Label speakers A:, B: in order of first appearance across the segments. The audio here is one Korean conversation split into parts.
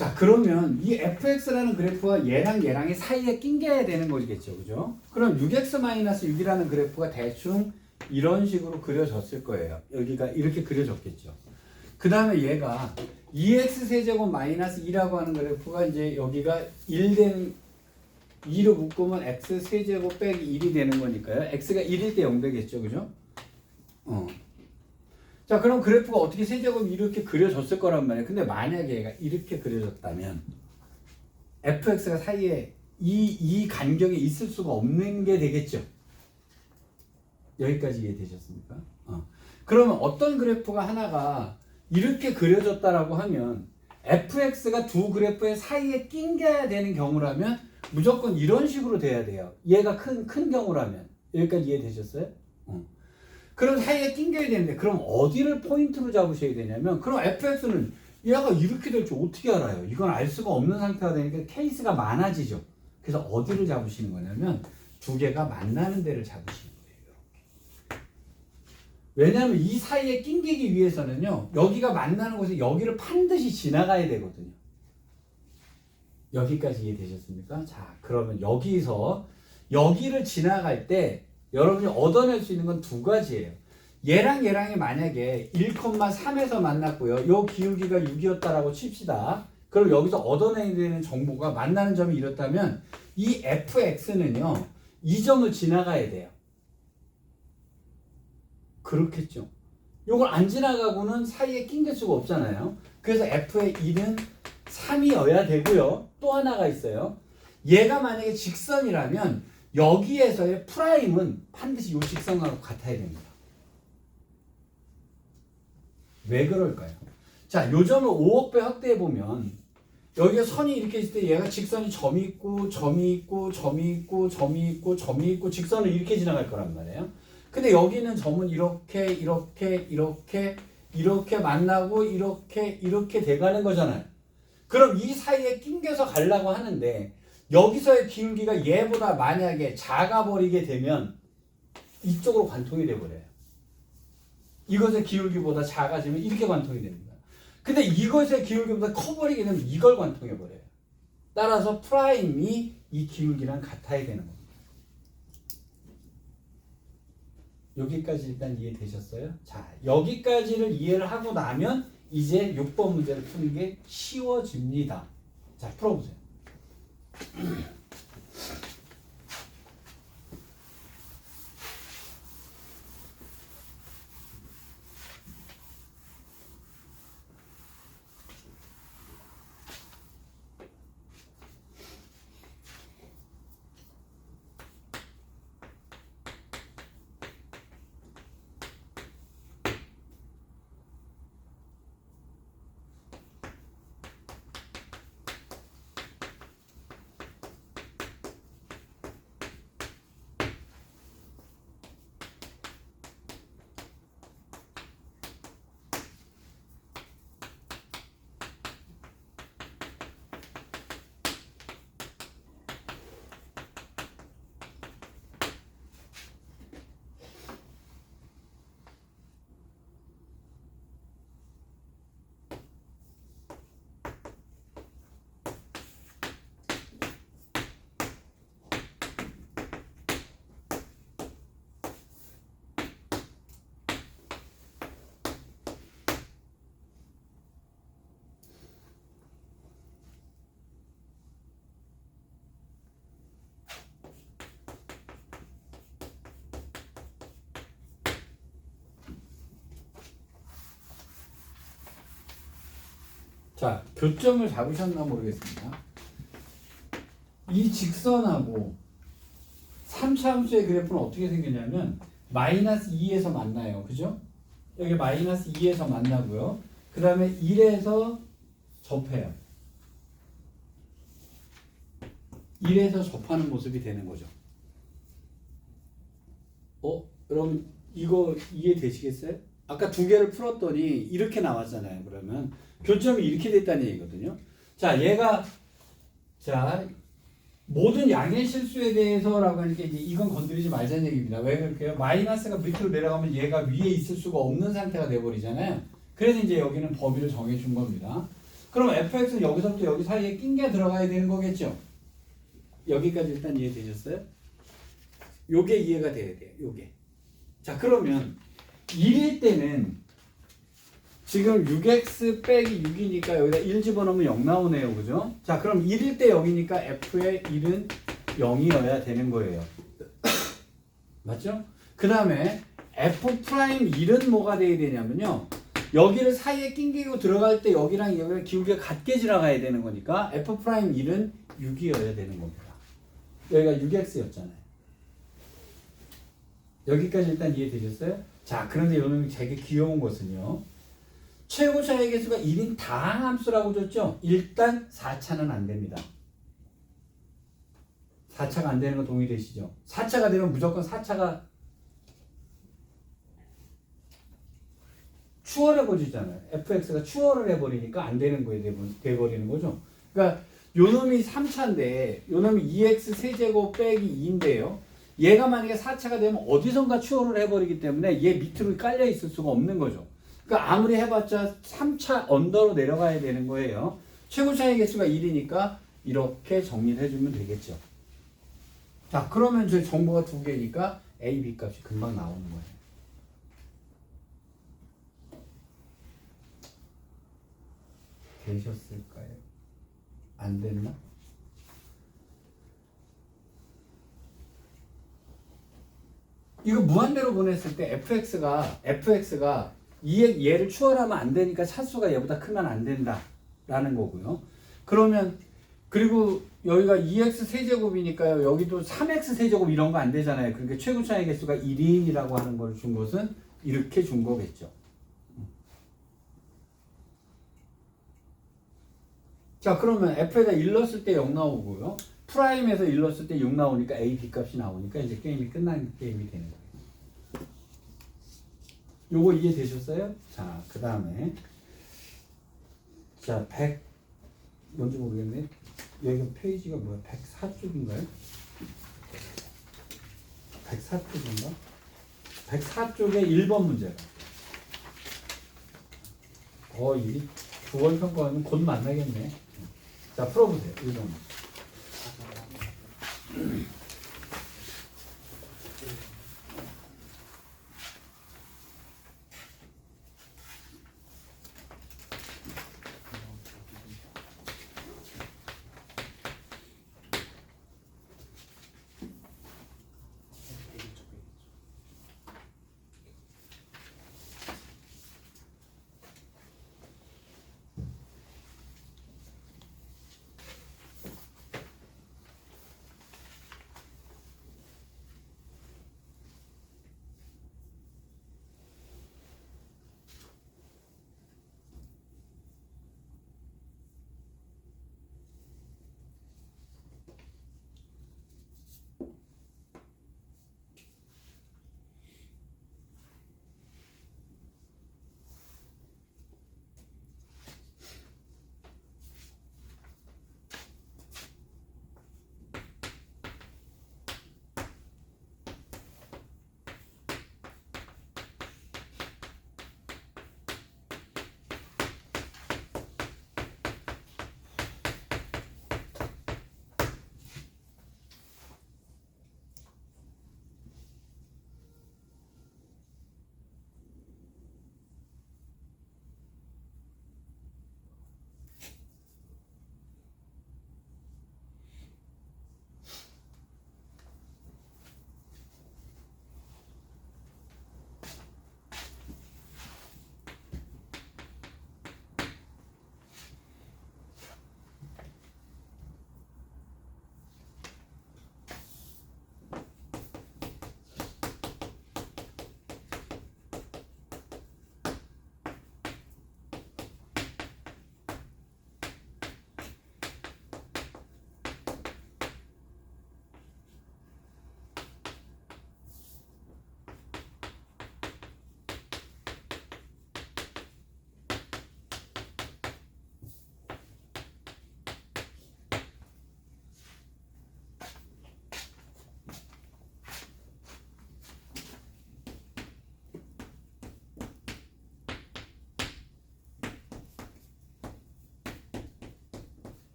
A: 자, 그러면 이 fx라는 그래프가 얘랑 얘랑이 사이에 낑겨야 되는 거겠죠. 그죠? 그럼 6x-6이라는 그래프가 대충 이런 식으로 그려졌을 거예요. 여기가 이렇게 그려졌겠죠. 그 다음에 얘가 2x-세제곱 마이너스 2라고 하는 그래프가 이제 여기가 1된 2로 묶으면 x-세제곱 빼기 1이 되는 거니까요. x가 1일 때 0 되겠죠. 그죠? 자, 그럼 그래프가 어떻게 세제곱이 이렇게 그려졌을 거란 말이에요. 근데 만약에 얘가 이렇게 그려졌다면 fx가 사이에 이 간격에 있을 수가 없는 게 되겠죠. 여기까지 이해되셨습니까? 그러면 어떤 그래프가 하나가 이렇게 그려졌다라고 하면 fx가 두 그래프의 사이에 낑겨야 되는 경우라면 무조건 이런 식으로 돼야 돼요. 얘가 큰 경우라면. 여기까지 이해되셨어요? 그럼 사이에 낑겨야 되는데 그럼 어디를 포인트로 잡으셔야 되냐면 그럼 fx는 얘가 이렇게 될 줄 어떻게 알아요? 이건 알 수가 없는 상태가 되니까 케이스가 많아지죠. 그래서 어디를 잡으시는 거냐면 두 개가 만나는 데를 잡으시는 거예요. 왜냐하면 이 사이에 낑기기 위해서는요. 여기가 만나는 곳에 여기를 반드시 지나가야 되거든요. 여기까지 이해되셨습니까? 자, 그러면 여기서 여기를 지나갈 때 여러분이 얻어낼 수 있는 건 두 가지예요. 얘랑 얘랑이 만약에 1,3에서 만났고요. 요 기울기가 6이었다라고 칩시다. 그럼 여기서 얻어내야 되는 정보가 만나는 점이 이렇다면 이 fx는요. 이 점을 지나가야 돼요. 그렇겠죠. 요걸 안 지나가고는 사이에 낑길 수가 없잖아요. 그래서 f의 1은 3이어야 되고요. 또 하나가 있어요. 얘가 만약에 직선이라면 여기에서의 프라임은 반드시 이 직선하고 같아야 됩니다. 왜 그럴까요? 자, 요 점을 5억 배 확대해 보면 여기에 선이 이렇게 있을 때 얘가 직선이 점이 있고 점이 있고 점이 있고 점이 있고 점이 있고 직선을 이렇게 지나갈 거란 말이에요. 근데 여기는 점은 이렇게 만나고 이렇게 돼가는 거잖아요. 그럼 이 사이에 낑겨서 가려고 하는데 여기서의 기울기가 얘보다 만약에 작아버리게 되면 이쪽으로 관통이 돼버려요. 이것의 기울기보다 작아지면 이렇게 관통이 됩니다. 근데 이것의 기울기보다 커버리게 되면 이걸 관통해버려요. 따라서 프라임이 이 기울기랑 같아야 되는 겁니다. 여기까지 일단 이해되셨어요? 자, 여기까지를 이해를 하고 나면 이제 6번 문제를 푸는 게 쉬워집니다. 자, 풀어보세요. 자, 교점을 잡으셨나 모르겠습니다. 이 직선하고 3차 함수의 그래프는 어떻게 생겼냐면 마이너스 2에서 만나요. 그죠? 여기 마이너스 2에서 만나고요. 그 다음에 1에서 접해요. 1에서 접하는 모습이 되는 거죠. 여러분 이거 이해되시겠어요? 아까 두 개를 풀었더니 이렇게 나왔잖아요. 그러면 교점이 이렇게 됐다는 얘기거든요. 자, 얘가 모든 양의 실수에 대해서라고 하니까 이제 이건 건드리지 말자는 얘기입니다. 왜 그럴까요? 마이너스가 밑으로 내려가면 얘가 위에 있을 수가 없는 상태가 돼버리잖아요. 그래서 이제 여기는 범위를 정해준 겁니다. 그럼 fx는 여기서부터 여기 사이에 낀 게 들어가야 되는 거겠죠? 여기까지 일단 이해되셨어요? 요게 이해가 돼야 돼요. 요게. 자, 그러면 1일 때는 지금 6x 빼기 6이니까 여기다 1 집어넣으면 0 나오네요. 그죠? 자, 그럼 1일 때 여기니까 f의 1은 0이어야 되는 거예요. 맞죠? 그 다음에 f'1은 뭐가 돼야 되냐면요. 여기를 사이에 낑기고 들어갈 때 여기랑 여기랑 기울기가 같게 지나가야 되는 거니까 f'1은 6이어야 되는 겁니다. 여기가 6x였잖아요. 여기까지 일단 이해되셨어요? 자, 그런데 여러분 되게 귀여운 것은요. 최고차의 개수가 1인 다함수라고 줬죠? 일단 4차는 안 됩니다. 4차가 안 되는 거 동의되시죠? 4차가 되면 무조건 4차가 추월해 버리잖아요. fx가 추월을 해버리니까 안 되는 거에 돼버리는 거죠. 그러니까 요 놈이 3차인데 요 놈이 2x 세제곱 빼기 2인데요. 얘가 만약에 4차가 되면 어디선가 추월을 해버리기 때문에 얘 밑으로 깔려 있을 수가 없는 거죠. 그러니까 아무리 해봤자 3차 언더로 내려가야 되는 거예요. 최고차의 개수가 1이니까 이렇게 정리를 해주면 되겠죠. 자, 그러면 저 정보가 두 개니까 A, B 값이 금방 나오는 거예요. 되셨을까요? 안 됐나? 이거 무한대로 보냈을 때 fx가 얘를 추월하면 안 되니까 차수가 얘보다 크면 안 된다라는 거고요. 그러면 그리고 여기가 2x 세제곱이니까요. 여기도 3x 세제곱 이런 거 안 되잖아요. 그러니까 최고차의 개수가 1인이라고 하는 걸 준 것은 이렇게 준 거겠죠. 자, 그러면 f에다 1 넣었을 때 0 나오고요. 프라임에서 1 넣었을 때 6 나오니까 a, b 값이 나오니까 이제 게임이 끝난 게임이 되는 거예요. 요거 이해되셨어요? 자, 그 다음에 자, 100 뭔지 모르겠네. 여기가 페이지가 뭐야? 104쪽인가요? 104쪽인가? 104쪽에 1번 문제가 거의 주원 평가는 곧 만나겠네. 자, 풀어보세요. 1번.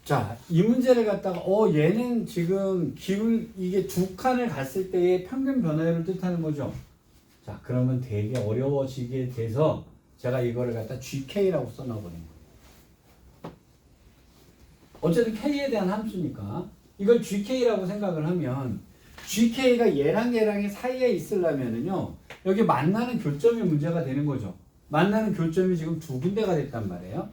A: 자, 이 문제를 갖다가 얘는 지금 이게 두 칸을 갔을 때의 평균 변화율을 뜻하는 거죠. 자, 그러면 되게 어려워지게 돼서 제가 이거를 갖다 GK라고 써놔버린 거예요. 어쨌든 K에 대한 함수니까 이걸 GK라고 생각을 하면 GK가 얘랑 얘랑의 사이에 있으려면은요, 여기 만나는 교점이 문제가 되는 거죠. 만나는 교점이 지금 두 군데가 됐단 말이에요.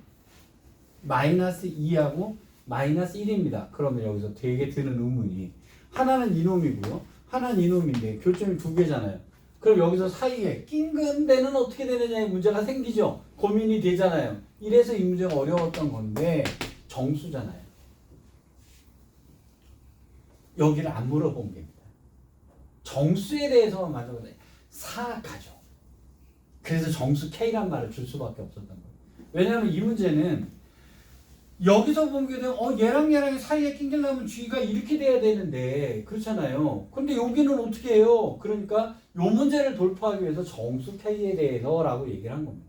A: 마이너스 2하고 마이너스 1입니다. 그러면 여기서 되게 드는 의문이, 하나는 이놈이고요, 하나는 이놈인데 교점이 두 개잖아요. 그럼 여기서 사이에 낀 데는 어떻게 되느냐의 문제가 생기죠. 고민이 되잖아요. 이래서 이 문제가 어려웠던 건데 정수잖아요. 여기를 안 물어본 겁니다. 정수에 대해서만 만져보세요. 사악하죠. 그래서 정수 K란 말을 줄 수밖에 없었던 거예요. 왜냐하면 이 문제는 여기서 보게 되면 얘랑 얘랑 사이에 낑기려면 G가 이렇게 돼야 되는데 그렇잖아요. 근데 여기는 어떻게 해요? 그러니까 이 문제를 돌파하기 위해서 정수 K에 대해서 라고 얘기를 한 겁니다.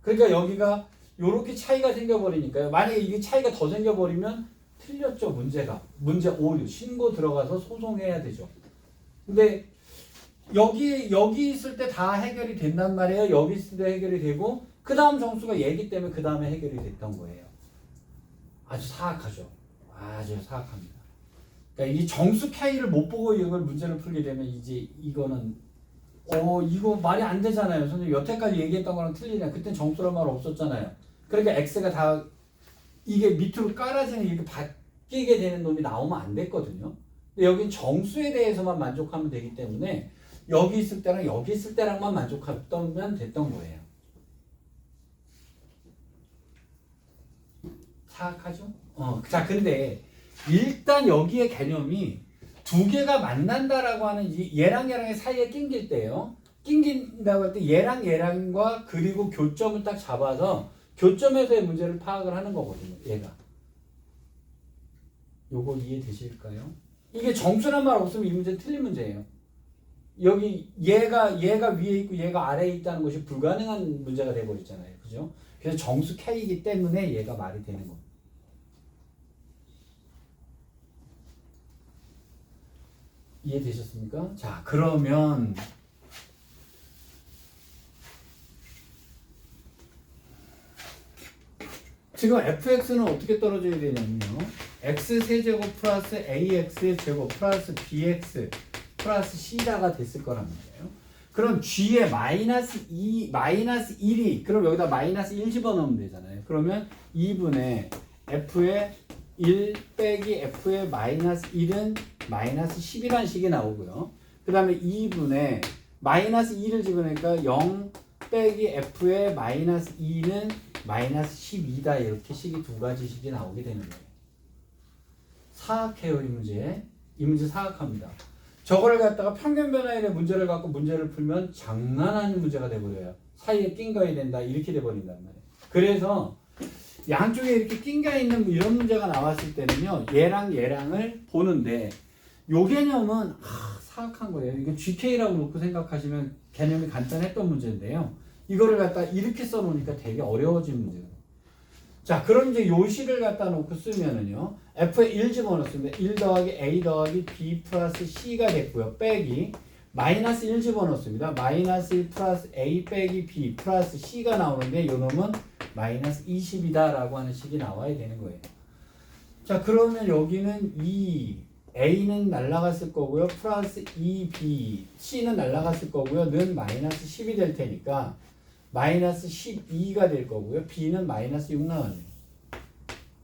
A: 그러니까 여기가 이렇게 차이가 생겨버리니까요. 만약에 이게 차이가 더 생겨버리면 틀렸죠, 문제가. 문제 오류, 신고 들어가서 소송해야 되죠. 근데 여기 있을 때 다 해결이 된단 말이에요. 여기 있을 때 해결이 되고 그 다음 정수가 얘기 때문에 그 다음에 해결이 됐던 거예요. 아주 사악하죠. 아주 사악합니다. 그러니까 이 정수 K를 못 보고 이걸 문제를 풀게 되면 이제 이거는 이거 말이 안 되잖아요. 선생님 여태까지 얘기했던 거랑 틀리네. 그때 정수란 말 없었잖아요. 그러니까 X가 다 이게 밑으로 깔아지는 이렇게 바뀌게 되는 놈이 나오면 안 됐거든요. 근데 여긴 정수에 대해서만 만족하면 되기 때문에 여기 있을 때랑 여기 있을 때랑만 만족하면 됐던 거예요. 사악하죠? 자, 근데 일단 여기에 개념이 두 개가 만난다라고 하는 얘랑 얘랑의 사이에 낑길 때요. 낑긴다고 할 때 얘랑 얘랑과 그리고 교점을 딱 잡아서 교점에서의 문제를 파악을 하는 거거든요. 얘가. 요거 이해되실까요? 이게 정수란 말 없으면 이 문제는 틀린 문제예요. 여기 얘가 위에 있고 얘가 아래에 있다는 것이 불가능한 문제가 돼버리잖아요. 그죠? 그래서 정수 K이기 때문에 얘가 말이 되는 겁니다. 이해되셨습니까? 자, 그러면 지금 fx는 어떻게 떨어져야 되냐면요. x세제곱 플러스 ax의 제곱 플러스 bx 플러스 c다가 됐을 거란 말이에요. 그럼 g에 마이너스 1이 그럼 여기다 마이너스 1 집어넣으면 되잖아요. 그러면 2분의 f의 1 빼기 f의 마이너스 1은 마이너스 10이라는 식이 나오고요. 그 다음에 2분의 마이너스 2를 집어넣으니까 0 빼기 f의 마이너스 2는 마이너스 12다. 이렇게 식이 두 가지 식이 나오게 되는 거예요. 사악해요, 이 문제. 이 문제 사악합니다. 저거를 갖다가 평균 변화율의 문제를 갖고 문제를 풀면 장난 아닌 문제가 돼버려요. 사이에 낑겨야 된다. 이렇게 돼버린단 말이에요. 그래서 양쪽에 이렇게 낑겨 있는 이런 문제가 나왔을 때는요, 얘랑 얘랑을 보는데 요 개념은 사악한 거예요. 이거 GK라고 놓고 생각하시면 개념이 간단했던 문제인데요. 이거를 갖다 이렇게 써놓으니까 되게 어려워진 문제예요. 자, 그럼 이제 요 식을 갖다 놓고 쓰면은요, F에 1 집어넣습니다. 1 더하기 A 더하기 B 플러스 C가 됐고요. 빼기 마이너스 1 집어넣습니다. 마이너스 1 플러스 A 빼기 B 플러스 C가 나오는데 요 놈은 마이너스 20이다 라고 하는 식이 나와야 되는 거예요. 자, 그러면 여기는 A는 날라갔을 거고요. 플러스 2B, C는 날라갔을 거고요. 는 마이너스 10이 될 테니까 마이너스 12가 될 거고요. B는 마이너스 6 나왔네요.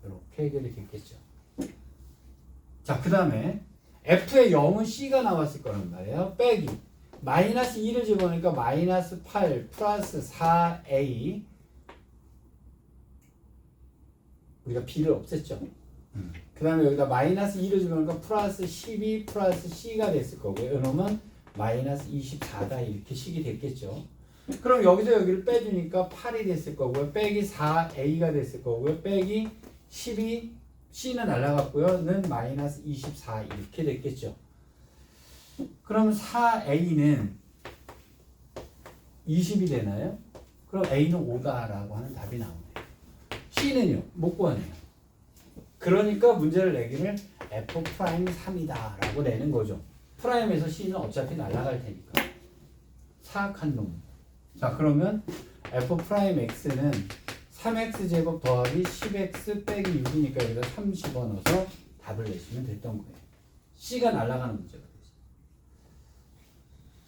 A: 이렇게 해결이 됐겠죠. 자, 그 다음에 F의 0은 C가 나왔을 거란 말이에요. 빼기 마이너스 2를 집어넣으니까 마이너스 8 플러스 4A, 우리가 B를 없앴죠. 그 다음에 여기다 마이너스 2를 집어넣으니까 플러스 12 플러스 C가 됐을 거고요. 이놈은 마이너스 24다. 이렇게 식이 됐겠죠. 그럼 여기서 여기를 빼주니까 8이 됐을 거고요. 빼기 4A가 됐을 거고요. 빼기 12, C는 날라갔고요. 는 마이너스 24 이렇게 됐겠죠. 그럼 4A는 20이 되나요? 그럼 A는 5다라고 하는 답이 나오네요. C는요? 못 구하네요. 그러니까 문제를 내기를 f 프라임 3이다 라고 내는 거죠. 프라임에서 c는 어차피 날아갈 테니까. 사악한 놈. 자, 그러면 f 프라임 x는 3x 제곱 더하기 10x 빼기 6이니까 여기다 3 집어넣어서 답을 내시면 됐던 거예요. c가 날아가는 문제가 되죠.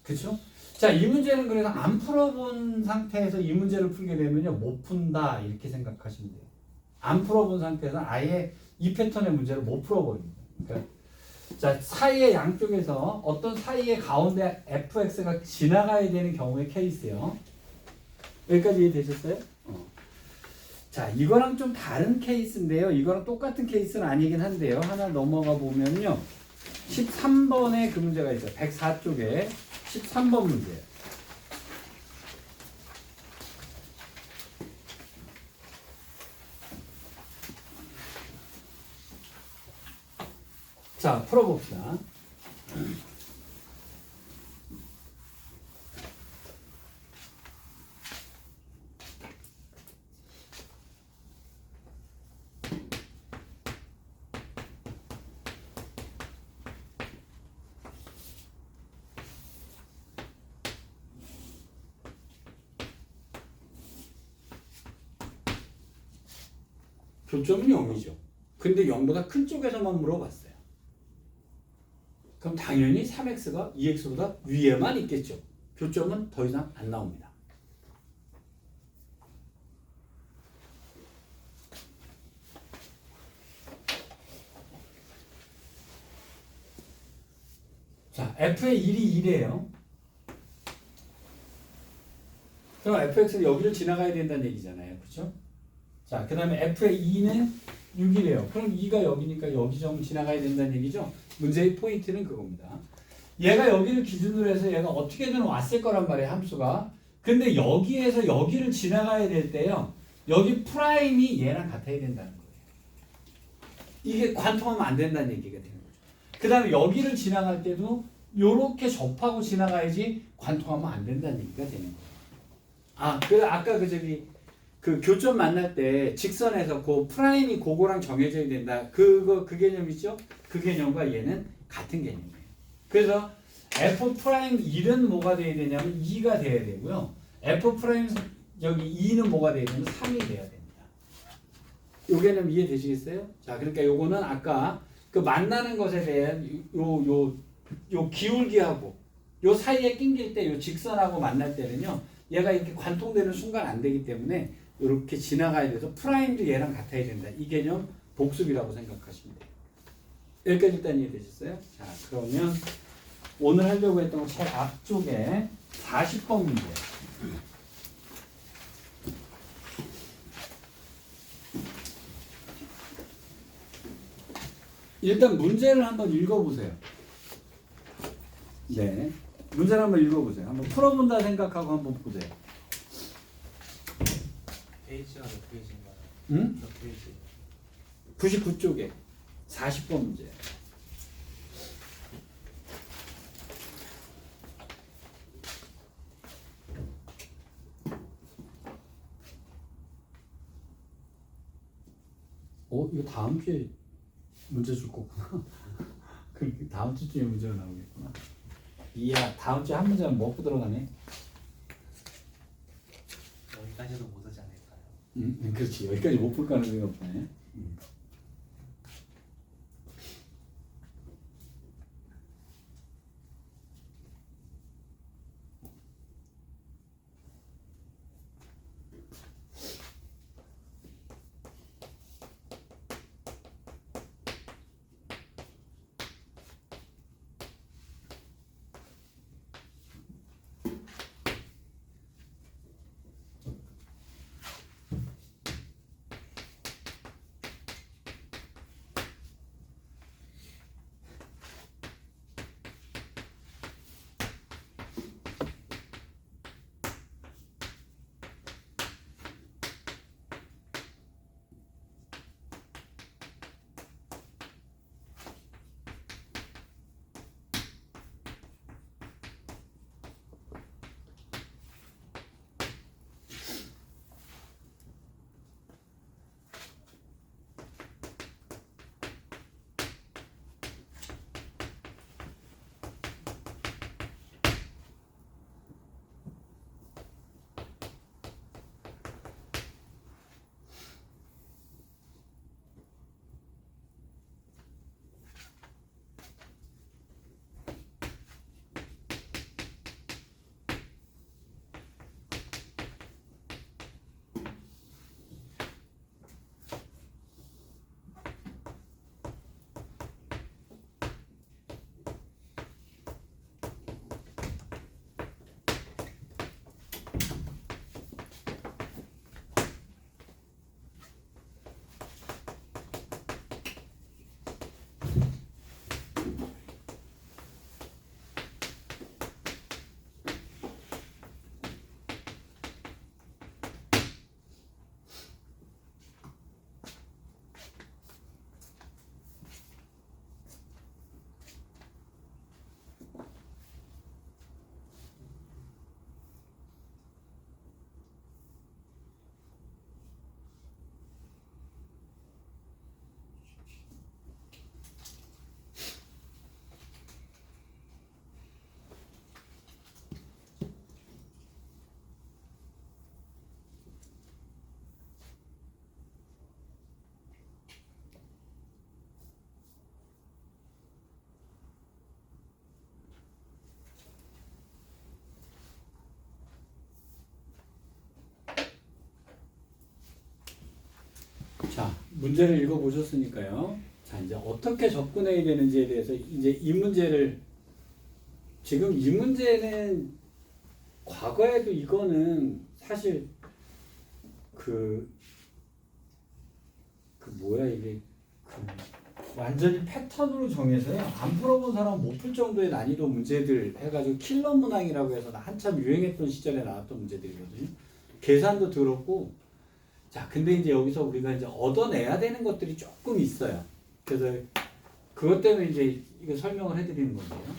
A: 그쵸? 자, 이 문제는 그래서 안 풀어본 상태에서 이 문제를 풀게 되면요, 못 푼다 이렇게 생각하시면 돼요. 안 풀어본 상태에서는 아예 이 패턴의 문제를 못 풀어버립니다. 그러니까 자, 사이의 양쪽에서 어떤 사이의 가운데 fx가 지나가야 되는 경우의 케이스요. 여기까지 이해되셨어요? 자, 이거랑 좀 다른 케이스인데요. 이거랑 똑같은 케이스는 아니긴 한데요. 하나 넘어가 보면요. 13번에 그 문제가 있어요. 104쪽에 13번 문제예요. 자, 풀어봅시다. 교점은 0이죠. 근데 0보다 큰 쪽에서만 물어봤어요. 그럼 당연히 3x가 2x보다 위에만 있겠죠. 교점은 더 이상 안 나옵니다. 자, f의 1이 2래요. 그럼 fx는 여기를 지나가야 된다는 얘기잖아요. 그렇죠? 자, 그 다음에 f의 2는 6이래요. 그럼 2가 여기니까 여기 좀 지나가야 된다는 얘기죠. 문제의 포인트는 그겁니다. 얘가 여기를 기준으로 해서 얘가 어떻게든 왔을 거란 말이에요. 함수가. 근데 여기에서 여기를 지나가야 될 때요. 여기 프라임이 얘랑 같아야 된다는 거예요. 이게 관통하면 안 된다는 얘기가 되는 거죠. 그 다음에 여기를 지나갈 때도 요렇게 접하고 지나가야지 관통하면 안 된다는 얘기가 되는 거예요. 아, 아까 그 교점 만날 때 직선에서 그 프라임이 그거랑 정해져야 된다. 그 개념이죠? 그 개념과 얘는 같은 개념이에요. 그래서 f 프라임 1은 뭐가 돼야 되냐면 2가 돼야 되고요. f 프라임 여기 2는 뭐가 돼야 되냐면 3이 돼야 됩니다. 요 개념 이해되시겠어요? 자, 그러니까 요거는 아까 그 만나는 것에 대한 요 기울기하고 요 사이에 낑길 때 요 직선하고 만날 때는요. 얘가 이렇게 관통되는 순간 안 되기 때문에 이렇게 지나가야 돼서 프라임도 얘랑 같아야 된다. 이 개념 복습이라고 생각하시면 돼요. 여기까지 일단 이해되셨어요? 자, 그러면 오늘 하려고 했던 거 책 앞쪽에 40번 문제. 일단 문제를 한번 읽어보세요. 네. 문제를 한번 읽어보세요. 한번 풀어본다 생각하고 한번 보세요.
B: 페이지가 몇 페이지인가요?
A: 응?
B: 몇 페이지?
A: 99쪽에 40번 문제. 이거 다음 주에 문제 줄 거구나. 그 다음 주쯤에 문제가 나오겠구나. 이야, 다음 주에 한 문제는 먹고 들어가네.
B: 여기까지도 못 오지 않을까요?
A: 그렇지. 여기까지 못 볼 가능성이 없네. 문제를 읽어보셨으니까요. 자, 이제 어떻게 접근해야 되는지에 대해서 이제 이 문제를 지금 이 문제는 과거에도 이거는 사실 뭐야 이게 완전히 패턴으로 정해서요. 안 풀어본 사람은 못 풀 정도의 난이도 문제들 해가지고 킬러 문항이라고 해서 한참 유행했던 시절에 나왔던 문제들이거든요. 계산도 들었고 자 근데 이제 여기서 우리가 이제 얻어내야 되는 것들이 조금 있어요. 그래서 그것 때문에 이제 이거 설명을 해드리는 건데요.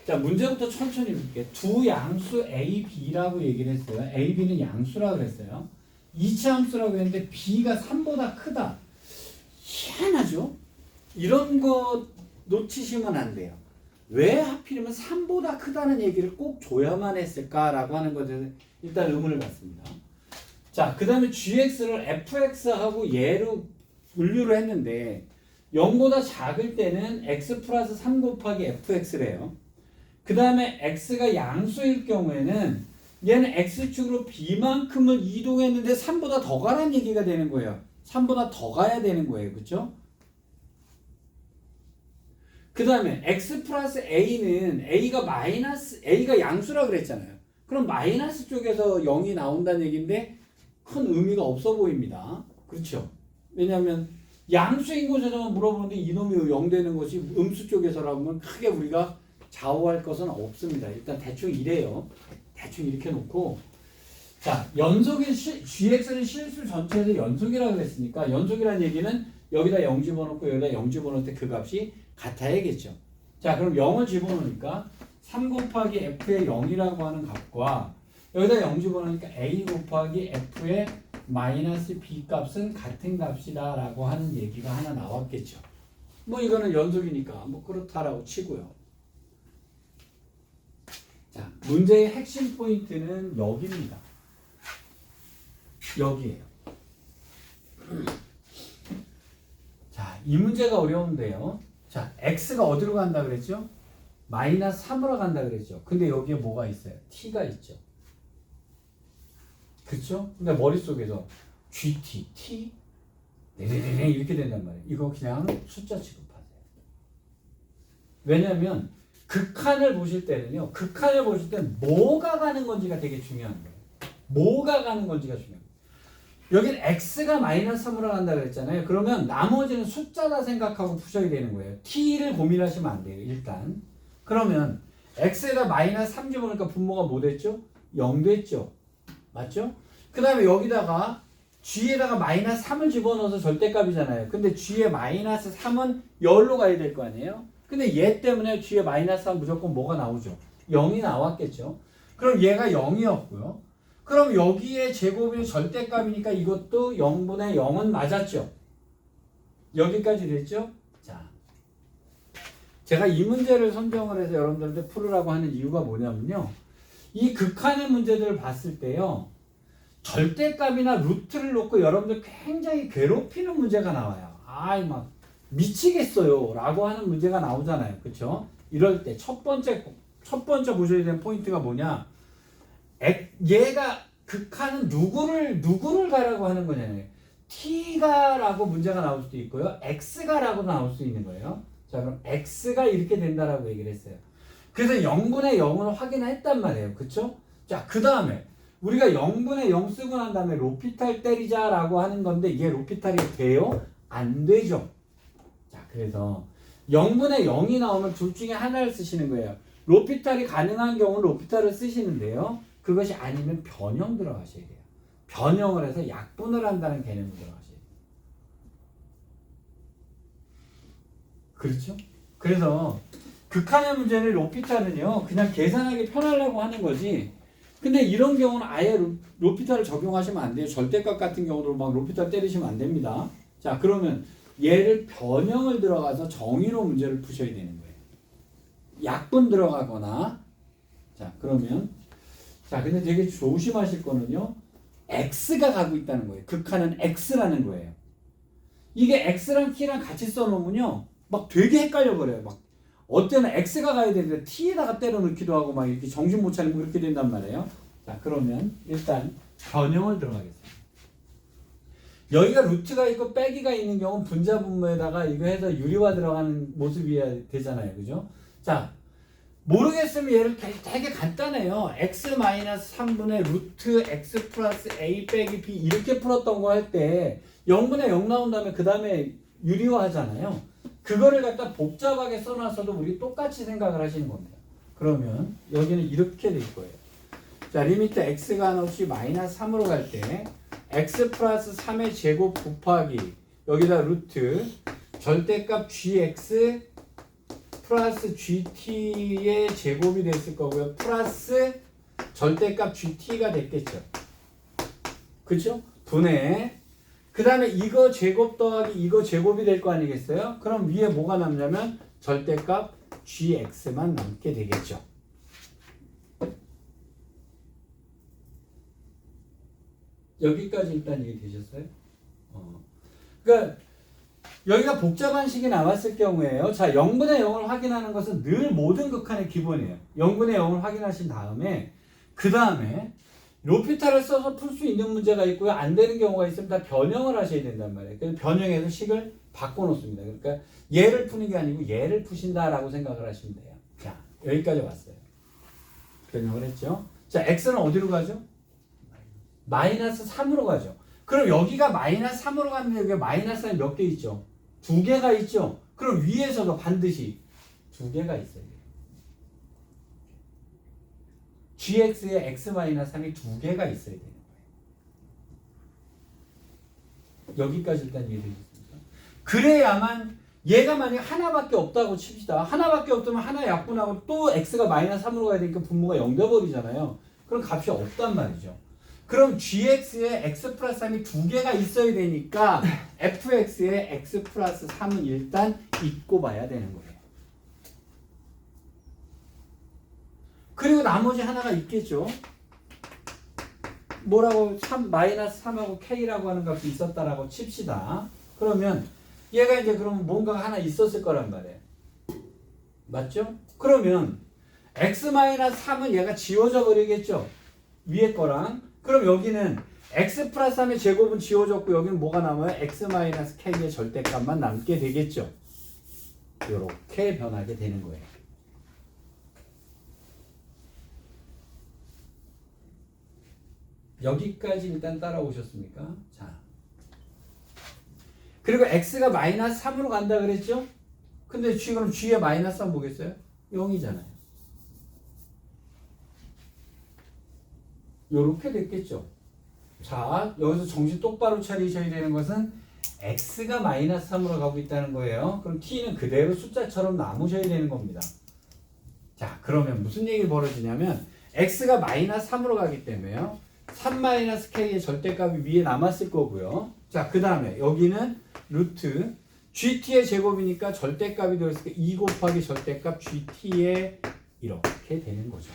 A: 자 문제부터 천천히 볼게요. 두 양수 A, B라고 얘기를 했어요. A, B는 양수라고 그랬어요. 이차함수라고 했는데 B가 3보다 크다. 희한하죠? 이런 거 놓치시면 안 돼요. 왜 하필이면 3보다 크다는 얘기를 꼭 줘야만 했을까라고 하는 것에 일단 의문을 갖습니다. 자, 그 다음에 gx를 fx하고 얘로 분류를 했는데 0보다 작을 때는 x 플러스 3 곱하기 fx래요. 그 다음에 x가 양수일 경우에는 얘는 x축으로 b만큼을 이동했는데 3보다 더 가라는 얘기가 되는 거예요. 3보다 더 가야 되는 거예요. 그렇죠? 그 다음에 x 플러스 a는 a가 양수라고 그랬잖아요. 그럼 마이너스 쪽에서 0이 나온다는 얘기인데 큰 의미가 없어 보입니다. 그렇죠? 왜냐하면 양수인 곳에서만 물어보는데 이놈이 0 되는 것이 음수 쪽에서라고 하면 크게 우리가 좌우할 것은 없습니다. 일단 대충 이래요. 대충 이렇게 놓고 자 연속인 gx는 실수 전체에서 연속이라고 했으니까 연속이라는 얘기는 여기다 0 집어넣고 여기다 0 집어넣을 때 그 값이 같아야겠죠. 자 그럼 0을 집어넣으니까 3 곱하기 f의 0이라고 하는 값과 여기다 0 집어넣으니까 a 곱하기 f의 마이너스 b 값은 같은 값이다 라고 하는 얘기가 하나 나왔겠죠. 뭐 이거는 연속이니까 뭐 그렇다라고 치고요. 자 문제의 핵심 포인트는 여기입니다. 여기에요. 자, 이 문제가 어려운데요. 자, x가 어디로 간다 그랬죠? 마이너스 3으로 간다 그랬죠. 근데 여기에 뭐가 있어요? t가 있죠. 그렇죠? 근데 머릿속에서 gt, t 네네네 이렇게 된단 말이에요. 이거 그냥 숫자 취급하세요. 왜냐면 극한을 보실 때는요. 극한을 보실 때는 뭐가 가는 건지가 되게 중요한 거예요. 뭐가 가는 건지가 중요해요. 여긴 x가 마이너스 3으로 간다 그랬잖아요. 그러면 나머지는 숫자다 생각하고 푸셔야 되는 거예요. t를 고민하시면 안 돼요. 일단. 그러면 x에다 마이너스 3 집어넣으니까 분모가 뭐 됐죠? 0 됐죠. 맞죠? 그 다음에 여기다가 g에다가 마이너스 3을 집어넣어서 절대값이잖아요. 근데 g에 마이너스 3은 열로 가야 될 거 아니에요? 근데 얘 때문에 g에 마이너스 3 무조건 뭐가 나오죠? 0이 나왔겠죠. 그럼 얘가 0이었고요. 그럼 여기에 제곱이 절대값이니까 이것도 0분의 0은 맞았죠. 여기까지 됐죠? 자, 제가 이 문제를 선정을 해서 여러분들한테 풀으라고 하는 이유가 뭐냐면요. 이 극한의 문제들을 봤을 때요. 절대값이나 루트를 놓고 여러분들 굉장히 괴롭히는 문제가 나와요. 아이 막 미치겠어요 라고 하는 문제가 나오잖아요. 그렇죠? 이럴 때 첫 번째 보셔야 되는 포인트가 뭐냐. 얘가 극한은 누구를 가라고 하는 거잖아요. t가 라고 문제가 나올 수도 있고요. x가 라고 나올 수 있는 거예요. 자 그럼 x가 이렇게 된다라고 얘기를 했어요. 그래서 0분의 0을 확인했단 말이에요. 그쵸? 자 그 다음에 우리가 0분의 0 쓰고 난 다음에 로피탈 때리자 라고 하는 건데 이게 로피탈이 돼요? 안 되죠. 자 그래서 0분의 0이 나오면 둘 중에 하나를 쓰시는 거예요. 로피탈이 가능한 경우는 로피탈을 쓰시는데요. 그것이 아니면 변형 들어가셔야 돼요. 변형을 해서 약분을 한다는 개념으로 들어가셔야 돼요. 그렇죠? 그래서 극한의 문제는 로피탈은요. 그냥 계산하기 편하려고 하는 거지. 근데 이런 경우는 아예 로피탈을 적용하시면 안 돼요. 절대값 같은 경우도 막 로피탈 때리시면 안 됩니다. 자 그러면 얘를 변형을 들어가서 정의로 문제를 푸셔야 되는 거예요. 약분 들어가거나 자 그러면 자, 근데 되게 조심하실 거는요. x가 가고 있다는 거예요. 극한은 x라는 거예요. 이게 x랑 t랑 같이 써놓으면요. 막 되게 헷갈려 버려요. 막 어때는 x가 가야 되는데 t에다가 때려 넣기도 하고 막 이렇게 정신 못 차리고 그렇게 된단 말이에요. 자, 그러면 일단 변형을 들어가겠습니다. 여기가 루트가 있고 빼기가 있는 경우는 분자 분모에다가 이거 해서 유리화 들어가는 모습이어야 되잖아요. 그죠? 자, 모르겠으면 얘를 되게 간단해요. x-3분의 루트 x 플러스 a 빼기 b 이렇게 풀었던 거 할 때 0분의 0 나온 다음에 그 다음에 유리화 하잖아요. 그거를 갖다 복잡하게 써놨어도 우리 똑같이 생각을 하시는 겁니다. 그러면 여기는 이렇게 될 거예요. 자, 리미트 x가 하나 없이 마이너스 3으로 갈 때 x 플러스 3의 제곱 곱하기 여기다 루트 절대값 gx 플러스 gt의 제곱이 됐을 거고요. 플러스 절대값 gt가 됐겠죠. 그쵸? 분해. 그 다음에 이거 제곱 더하기 이거 제곱이 될 거 아니겠어요? 그럼 위에 뭐가 남냐면 절대값 gx만 남게 되겠죠. 여기까지 일단 이해되셨어요? 그러니까 여기가 복잡한 식이 나왔을 경우에요. 자, 0분의 0을 확인하는 것은 늘 모든 극한의 기본이에요. 0분의 0을 확인하신 다음에 그 다음에 로피탈을 써서 풀 수 있는 문제가 있고요. 안 되는 경우가 있으면 다 변형을 하셔야 된단 말이에요. 그래서 변형해서 식을 바꿔놓습니다. 그러니까 얘를 푸는 게 아니고 얘를 푸신다라고 생각을 하시면 돼요. 자, 여기까지 왔어요. 변형을 했죠. 자, x는 어디로 가죠? 마이너스 3으로 가죠. 그럼 여기가 마이너스 3으로 갔는데 여기 마이너스 3이 몇 개 있죠? 2개가 있죠? 그럼 위에서도 반드시 2개가 있어야 돼요. gx에 x-3이 2개가 있어야 되는 거예요. 여기까지 일단 이해되셨습니까? 그래야만 얘가 만약 하나밖에 없다고 칩시다. 하나밖에 없다면 하나 약분하고 또 x가 마이너스 3으로 가야 되니까 분모가 0 돼버리잖아요. 그럼 값이 없단 말이죠. 그럼 gx에 x 플러스 3이 2개가 있어야 되니까 fx에 x 플러스 3은 일단 잊고 봐야 되는 거예요. 그리고 나머지 하나가 있겠죠. 뭐라고 마이너스 3하고 k라고 하는 값이 있었다라고 칩시다. 그러면 얘가 이제 그러면 뭔가가 하나 있었을 거란 말이에요. 맞죠? 그러면 x-3은 얘가 지워져 버리겠죠. 위에 거랑. 그럼 여기는 x 플러스 3의 제곱은 지워졌고 여기는 뭐가 남아요? x-k의 절대값만 남게 되겠죠. 이렇게 변하게 되는 거예요. 여기까지 일단 따라오셨습니까? 자, 그리고 x가 마이너스 3으로 간다 그랬죠? 근데 지금 g의 마이너스 3 뭐겠어요? 0이잖아요. 요렇게 됐겠죠. 자, 여기서 정신 똑바로 차리셔야 되는 것은 x가 마이너스 3으로 가고 있다는 거예요. 그럼 t는 그대로 숫자처럼 남으셔야 되는 겁니다. 자, 그러면 무슨 얘기 벌어지냐면 x가 마이너스 3으로 가기 때문에요. 3-k의 절대값이 위에 남았을 거고요. 자, 그 다음에 여기는 루트 gt의 제곱이니까 절대값이 들어있으니까 2 곱하기 절대값 gt에 이렇게 되는 거죠.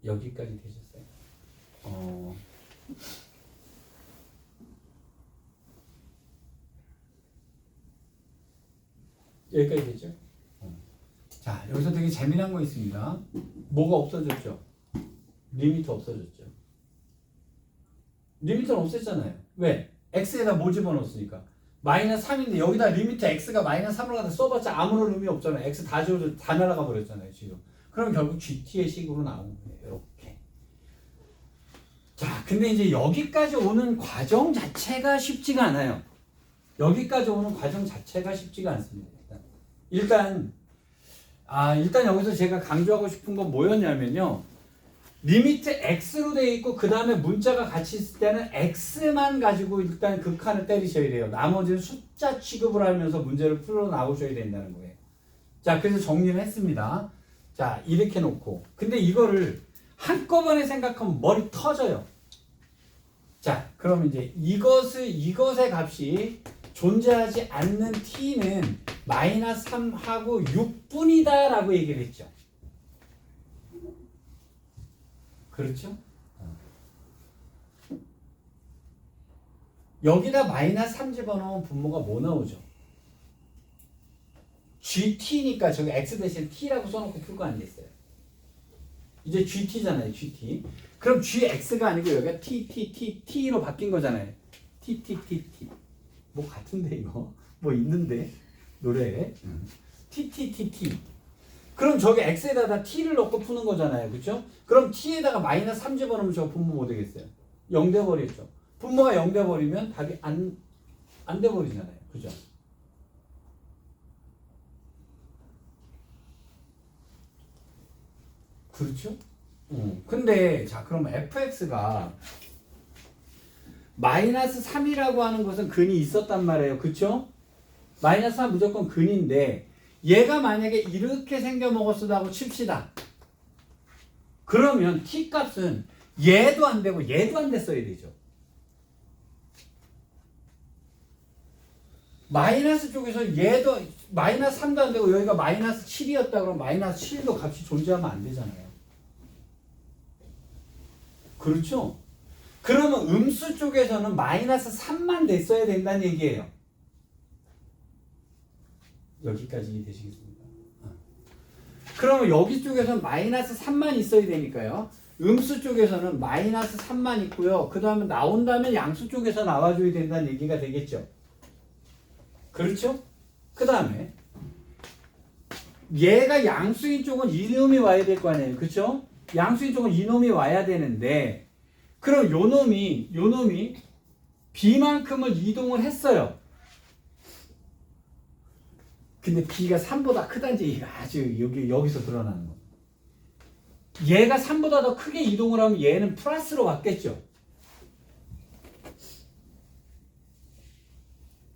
A: 여기까지 되셨어요? 여기까지 되죠? 자, 여기서 되게 재미난 거 있습니다. 뭐가 없어졌죠? 리미터 없어졌죠. 리미터는 없앴잖아요. 왜? x에다 뭐 집어넣었으니까. 마이너스 3인데 여기다 리미터 x가 마이너스 3으로 가다 써봤자 아무런 의미 없잖아요. x 다 지워져 다 날아가 버렸잖아요. 지금. 그럼 결국 gt의 식으로 나오는 거예요. 이렇게. 자, 근데 이제 여기까지 오는 과정 자체가 쉽지가 않아요. 여기까지 오는 과정 자체가 쉽지가 않습니다. 일단 여기서 제가 강조하고 싶은 건 뭐였냐면요. 리미트 x로 되어 있고 그 다음에 문자가 같이 있을 때는 x만 가지고 일단 극한을 때리셔야 돼요. 나머지는 숫자 취급을 하면서 문제를 풀어 나오셔야 된다는 거예요. 자, 그래서 정리를 했습니다. 자, 이렇게 놓고 근데 이거를 한꺼번에 생각하면 머리 터져요. 자, 그럼 이제 이것의 값이 존재하지 않는 t는 마이너스 3하고 6분이다 라고 얘기를 했죠. 그렇죠? 여기다 마이너스 3 집어넣으면 분모가 뭐 나오죠? gt니까 저기 x 대신 t라고 써놓고 풀 거 아니겠어요? 이제 GT잖아요. GT. 그럼 GX가 아니고 여기가 T로 바뀐 거잖아요. T. 뭐 같은데 이거? 뭐 있는데 노래에. T. 그럼 저기 X에다가 T를 넣고 푸는 거잖아요. 그렇죠? 그럼 T에다가 마이너스 3 집어넣으면 저 분모 뭐 되겠어요? 0 돼버렸죠. 분모가 0 돼버리면 답이 안 돼버리잖아요. 그죠? 그렇죠? 근데 자 그럼 fx가 마이너스 3이라고 하는 것은 근이 있었단 말이에요. 그렇죠? 마이너스 3 무조건 근인데 얘가 만약에 이렇게 생겨 먹었다고 칩시다. 그러면 t 값은 얘도 안 되고 얘도 안 됐어야 되죠. 마이너스 쪽에서 얘도 마이너스 3도 안 되고 여기가 마이너스 7이었다 그러면 마이너스 7도 값이 존재하면 안 되잖아요. 그렇죠? 그러면 음수 쪽에서는 마이너스 3만 됐어야 된다는 얘기예요. 여기까지 되시겠습니까? 그러면 여기 쪽에서는 마이너스 3만 있어야 되니까요. 음수 쪽에서는 마이너스 3만 있고요. 그 다음에 나온다면 양수 쪽에서 나와줘야 된다는 얘기가 되겠죠. 그렇죠? 그 다음에 얘가 양수인 쪽은 이놈이 와야 될 거 아니에요. 그렇죠? 양수인 쪽은 이놈이 와야 되는데 그럼 요놈이 b만큼을 이동을 했어요. 근데 b가 3보다 크다는 얘기가 아주 여기서 드러나는 거. 얘가 3보다 더 크게 이동을 하면 얘는 플러스로 왔겠죠.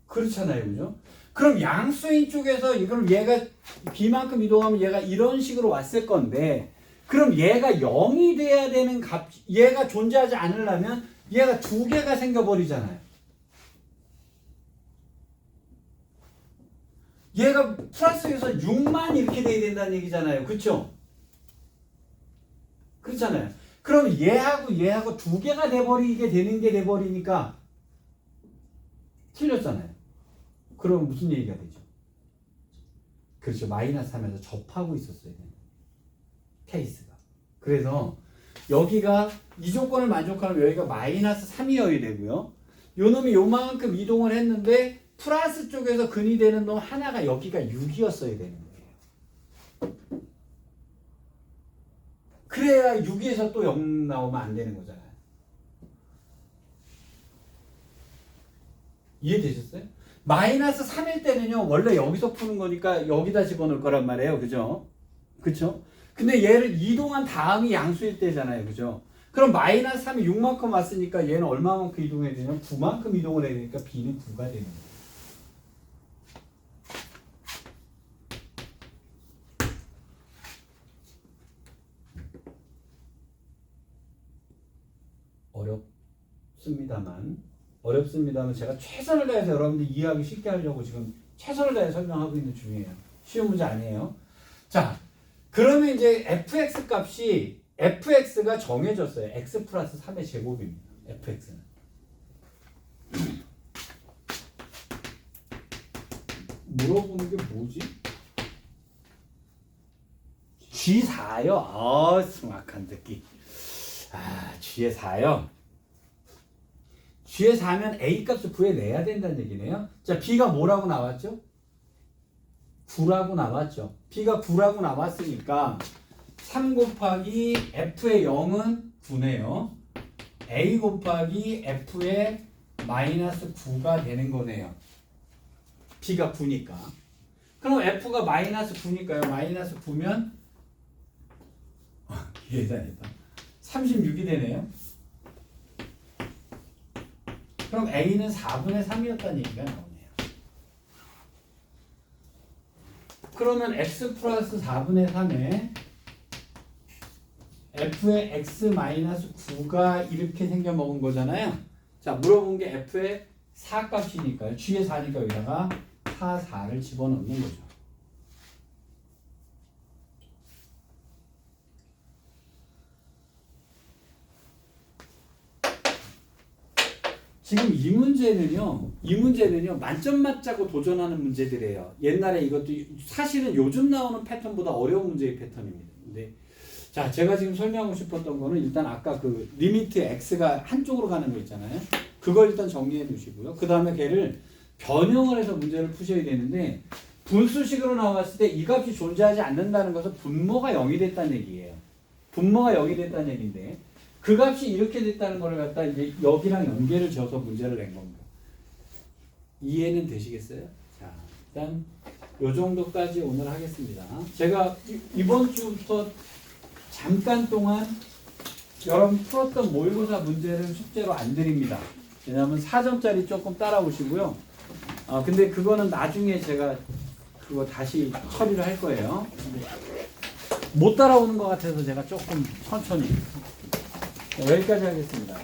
A: 그렇잖아요. 그죠? 그럼 양수인 쪽에서 이걸 얘가 b만큼 이동하면 얘가 이런 식으로 왔을 건데 그럼 얘가 0이 돼야 되는 값, 얘가 존재하지 않으려면 얘가 두 개가 생겨버리잖아요. 얘가 플러스에서 6만 이렇게 돼야 된다는 얘기잖아요. 그렇죠? 그렇잖아요. 그럼 얘하고 두 개가 돼버리게 되는 게 돼버리니까 틀렸잖아요. 그럼 무슨 얘기가 되죠? 그렇죠. 마이너스 3에서 접하고 있었어야 되는 케이스가. 그래서 여기가 이 조건을 만족하면 여기가 마이너스 3이어야 되고요. 요 놈이 요만큼 이동을 했는데 플러스 쪽에서 근이 되는 놈 하나가 여기가 6이었어야 되는 거예요. 그래야 6에서 또 0 나오면 안 되는 거잖아요. 이해되셨어요? 마이너스 3일 때는요, 원래 여기서 푸는 거니까 여기다 집어넣을 거란 말이에요. 그죠? 그쵸? 근데 얘를 이동한 다음이 양수일 때잖아요. 그죠? 그럼 마이너스 3이 6만큼 왔으니까 얘는 얼마만큼 이동해야 되냐면 9만큼 이동을 해야 되니까 b는 9가 되는 거예요. 어렵습니다만 제가 최선을 다해서 여러분들 이해하기 쉽게 하려고 지금 최선을 다해 설명하고 있는 중이에요. 쉬운 문제 아니에요. 자, 그러면 이제 fx 값이 fx가 정해졌어요. x 플러스 3의 제곱입니다. fx는. 물어보는 게 뭐지? G4요? 정확한 듣기. G의 4요? G의 4면 A 값을 구해내야 된다는 얘기네요. 자, B가 뭐라고 나왔죠? 9라고 나왔죠. B가 9라고 나왔으니까 3 곱하기 F의 0은 9네요. A 곱하기 F의 마이너스 9가 되는 거네요. B가 9니까. 그럼 F가 마이너스 9니까요. 마이너스 9면 계산했다. 36이 되네요. 그럼 A는 4분의 3이었다는 얘기가 나오네요. 그러면 X 플러스 4분의 3에 F의 X 마이너스 9가 이렇게 생겨 먹은 거잖아요. 자, 물어본 게 F의 4 값이니까요. G의 4니까 여기다가 4를 집어넣는 거죠. 지금 이 문제는요 만점 맞자고 도전하는 문제들이에요. 옛날에 이것도 사실은 요즘 나오는 패턴보다 어려운 문제의 패턴입니다. 근데 자, 제가 지금 설명하고 싶었던 거는 일단 아까 그 리미트 x가 한쪽으로 가는 거 있잖아요. 그걸 일단 정리해 두시고요. 그 다음에 걔를 변형을 해서 문제를 푸셔야 되는데 분수식으로 나왔을 때 이 값이 존재하지 않는다는 것은 분모가 0이 됐다는 얘기예요. 분모가 0이 됐다는 얘기인데 그 값이 이렇게 됐다는 걸 갖다 이제 여기랑 연계를 지어서 문제를 낸 겁니다. 이해는 되시겠어요? 자, 일단 요 정도까지 오늘 하겠습니다. 제가 이번 주부터 잠깐 동안 여러분 풀었던 모의고사 문제를 숙제로 안 드립니다. 왜냐하면 4점짜리 조금 따라오시고요. 근데 그거는 나중에 제가 그거 다시 처리를 할 거예요. 못 따라오는 것 같아서 제가 조금 천천히. 여기까지 하겠습니다.